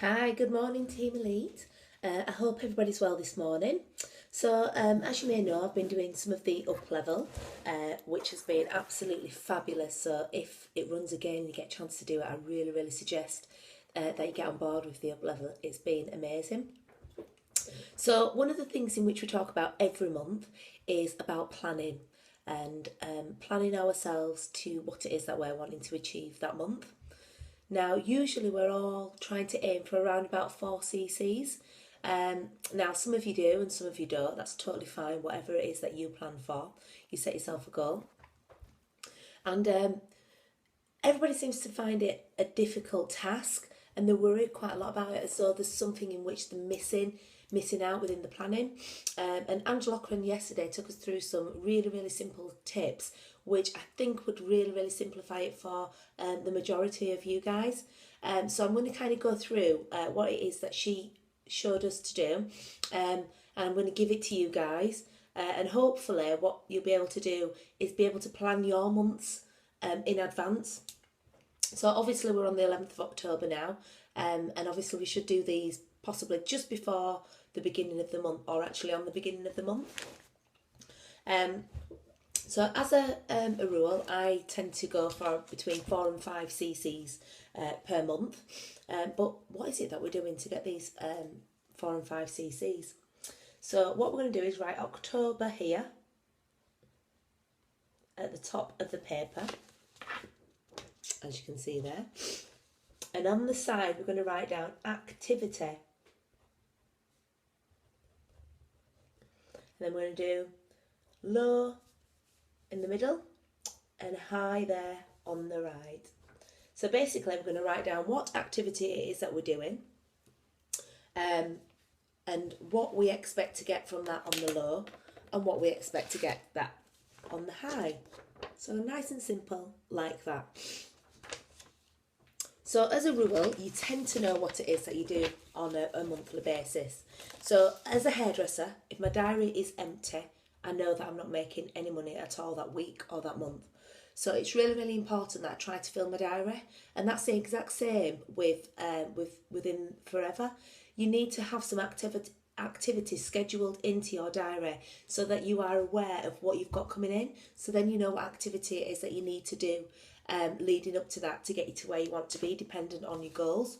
Hi, good morning, Team Elite. I hope everybody's well this morning. So, as you may know, I've been doing some of the up level, which has been absolutely fabulous. So, if it runs again and you get a chance to do it, I really suggest that you get on board with the up level. It's been amazing. So, one of the things in which we talk about every month is about planning and planning ourselves to what it is that we're wanting to achieve that month. Now, usually we're all trying to aim for around about 4 cc's. Now, some of you do and some of you don't. That's totally fine. Whatever it is that you plan for, you set yourself a goal. And everybody seems to find it a difficult task, and they worry quite a lot about it as though there's something in which they're missing out within the planning. And Angela Cochran yesterday took us through some really simple tips, which I think would really simplify it for the majority of you guys. So I'm going to kind of go through what it is that she showed us to do, and I'm going to give it to you guys. And hopefully, what you'll be able to do is be able to plan your months in advance. So obviously we're on the 11th of October now, and obviously we should do these possibly just before the beginning of the month, or actually on the beginning of the month. So as a rule, I tend to go for between 4 and 5 cc's per month. But what is it that we're doing to get these 4 and 5 cc's? So what we're going to do is write October here at the top of the paper, as you can see there. And on the side, we're going to write down activity. And then we're going to do low in the middle and high there on the right. So basically, we're going to write down what activity it is that we're doing, and what we expect to get from that on the low, and what we expect to get that on the high. So nice and simple like that. So as a rule, you tend to know what it is that you do on a monthly basis. So as a hairdresser, if my diary is empty, I know that I'm not making any money at all that week or that month. So it's really important that I try to fill my diary, and that's the exact same with within Forever. You need to have some activities scheduled into your diary so that you are aware of what you've got coming in. So then you know what activity it is that you need to do leading up to that to get you to where you want to be, dependent on your goals.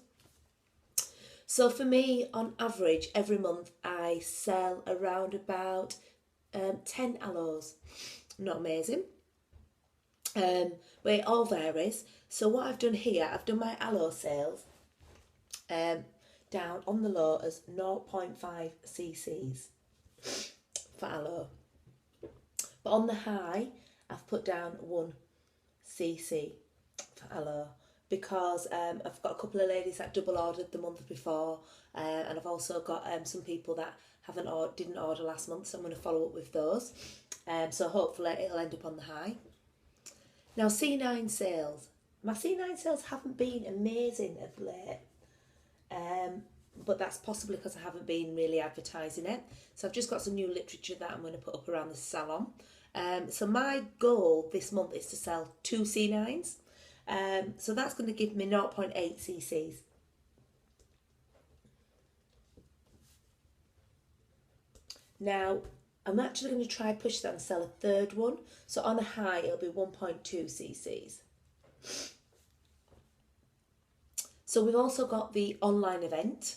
So for me, on average, every month I sell around about 10 aloes. Not amazing, but it all varies. So what I've done here, I've done my aloe sales down on the low as 0.5 cc's for aloe. But on the high, I've put down 1 cc for aloe, because I've got a couple of ladies that double ordered the month before, and I've also got some people that didn't order last month, so I'm going to follow up with those. So hopefully it'll end up on the high. Now C9 sales. My C9 sales haven't been amazing of late, but that's possibly because I haven't been really advertising it. So I've just got some new literature that I'm going to put up around the salon. So my goal this month is to sell 2 C9s. So that's going to give me 0.8 cc's. Now, I'm actually going to try push that and sell a third one. So on a high, it'll be 1.2 cc's. So we've also got the online event.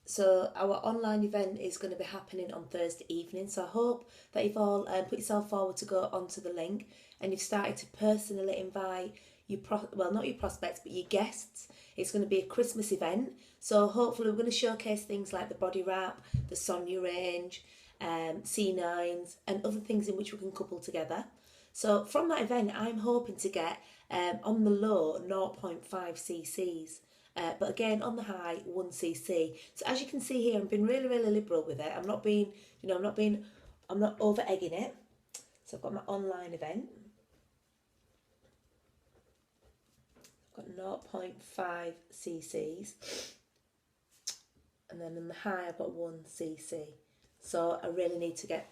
So our online event is going to be happening on Thursday evening. So I hope that you've all put yourself forward to go onto the link, and you've started to personally invite your not your prospects, but your guests. It's going to be a Christmas event. So hopefully we're going to showcase things like the body wrap, the Sonia range, C9s, and other things in which we can couple together. So from that event, I'm hoping to get on the low 0.5 cc's. But again, on the high, 1 cc. So as you can see here, I've been really liberal with it. I'm not over egging it. So I've got my online event. I've got 0.5 cc's. And then in the high, I've got 1 cc. So I really need to get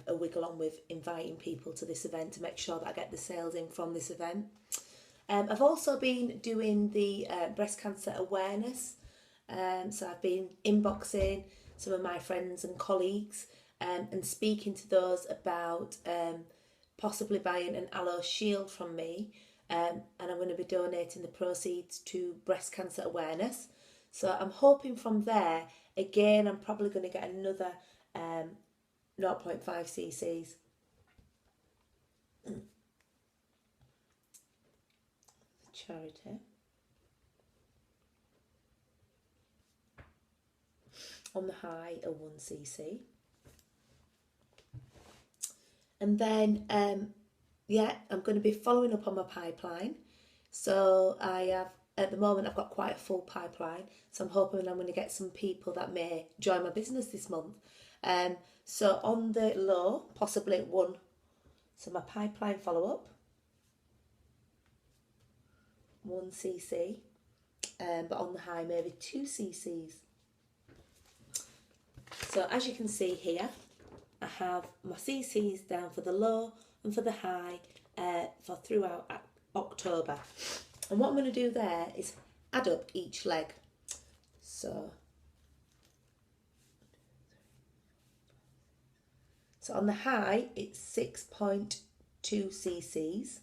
a wiggle on with inviting people to this event to make sure that I get the sales in from this event. I've also been doing the breast cancer awareness. So I've been inboxing some of my friends and colleagues and speaking to those about possibly buying an aloe shield from me. And I'm going to be donating the proceeds to breast cancer awareness. So I'm hoping from there, again, I'm probably going to get another 0.5 cc's. Charity. On the high, a 1 cc. And then, I'm going to be following up on my pipeline. So I have, at the moment, I've got quite a full pipeline. So I'm hoping I'm going to get some people that may join my business this month. So on the low, possibly 1. So my pipeline follow-up, 1 cc. But on the high, maybe 2 cc's. So as you can see here, I have my cc's down for the low and for the high for throughout October. And what I'm going to do there is add up each leg. So on the high, it's 6.2 cc's.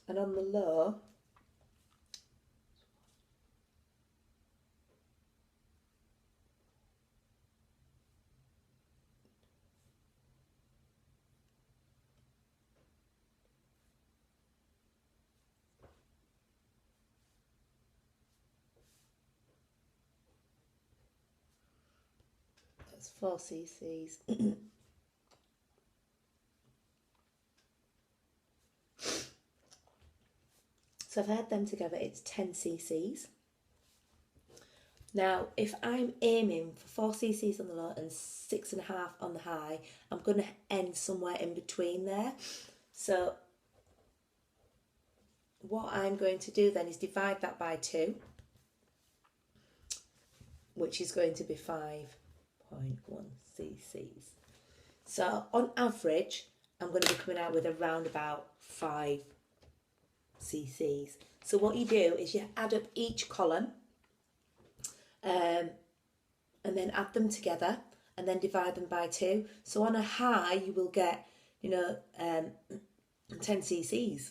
And on the low, that's 4 cc's. So if I add them together, it's 10 cc's. Now, if I'm aiming for 4 cc's on the low and 6.5 on the high, I'm going to end somewhere in between there. So what I'm going to do then is divide that by 2, which is going to be 5.1 cc's. So on average, I'm going to be coming out with around about 5 cc's. So what you do is you add up each column and then add them together and then divide them by 2. So on a high, you will get, 10 cc's.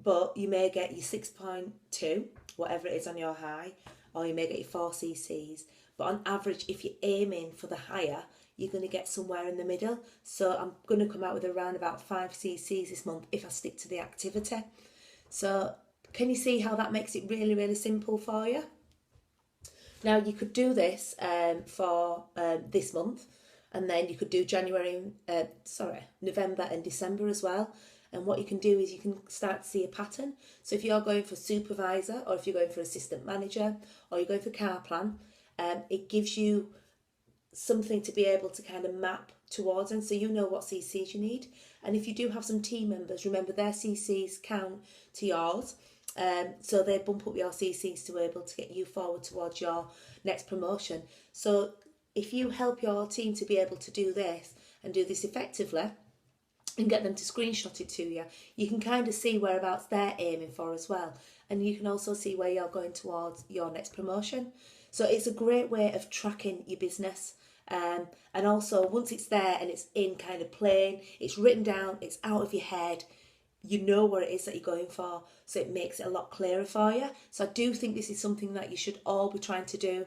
But you may get your 6.2, whatever it is on your high, or you may get your 4 cc's. But on average, if you're aiming for the higher, you're going to get somewhere in the middle. So I'm going to come out with around about 5 cc's this month if I stick to the activity. So can you see how that makes it really, really simple for you? Now you could do this for this month, and then you could do November and December as well. And what you can do is you can start to see a pattern. So if you're going for supervisor, or if you're going for assistant manager, or you're going for car plan, it gives you something to be able to kind of map towards, and so you know what CCs you need. And if you do have some team members, remember their CCs count to yours. So they bump up your CCs to be able to get you forward towards your next promotion. So if you help your team to be able to do this and do this effectively and get them to screenshot it to you, you can kind of see whereabouts they're aiming for as well. And you can also see where you're going towards your next promotion. So it's a great way of tracking your business. And also once it's there and it's in kind of plain, it's written down, it's out of your head, you know what it is that you're going for, so it makes it a lot clearer for you. So I do think this is something that you should all be trying to do.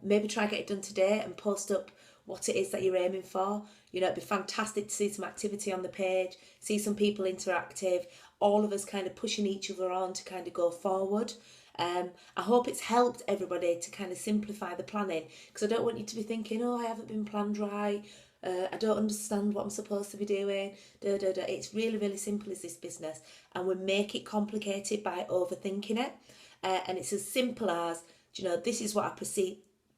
Maybe try and get it done today and post up what it is that you're aiming for. It'd be fantastic to see some activity on the page, see some people interactive, all of us kind of pushing each other on to kind of go forward. I hope it's helped everybody to kind of simplify the planning, because I don't want you to be thinking, I haven't been planned right, I don't understand what I'm supposed to be doing, It's really, really simple as this business, and we make it complicated by overthinking it. And it's as simple as, this is what I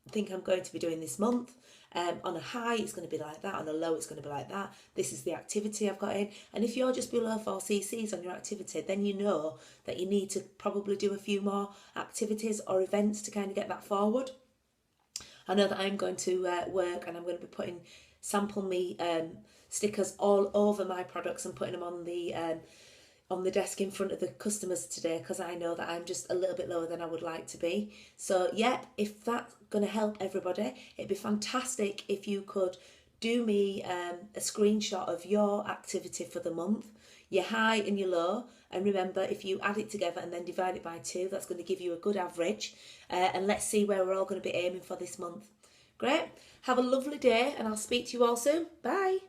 think I'm going to be doing this month. On a high, it's going to be like that. On a low, it's going to be like that. This is the activity I've got in. And if you're just below 4 cc's on your activity, then you know that you need to probably do a few more activities or events to kind of get that forward. I know that I'm going to work, and I'm going to be putting sample stickers all over my products and putting them on the desk in front of the customers today, because I know that I'm just a little bit lower than I would like to be. So yeah, if that's going to help everybody, it'd be fantastic if you could do me a screenshot of your activity for the month, your high and your low, and remember, if you add it together and then divide it by 2, that's going to give you a good average, and let's see where we're all going to be aiming for this month. Great, have a lovely day, and I'll speak to you all soon. Bye.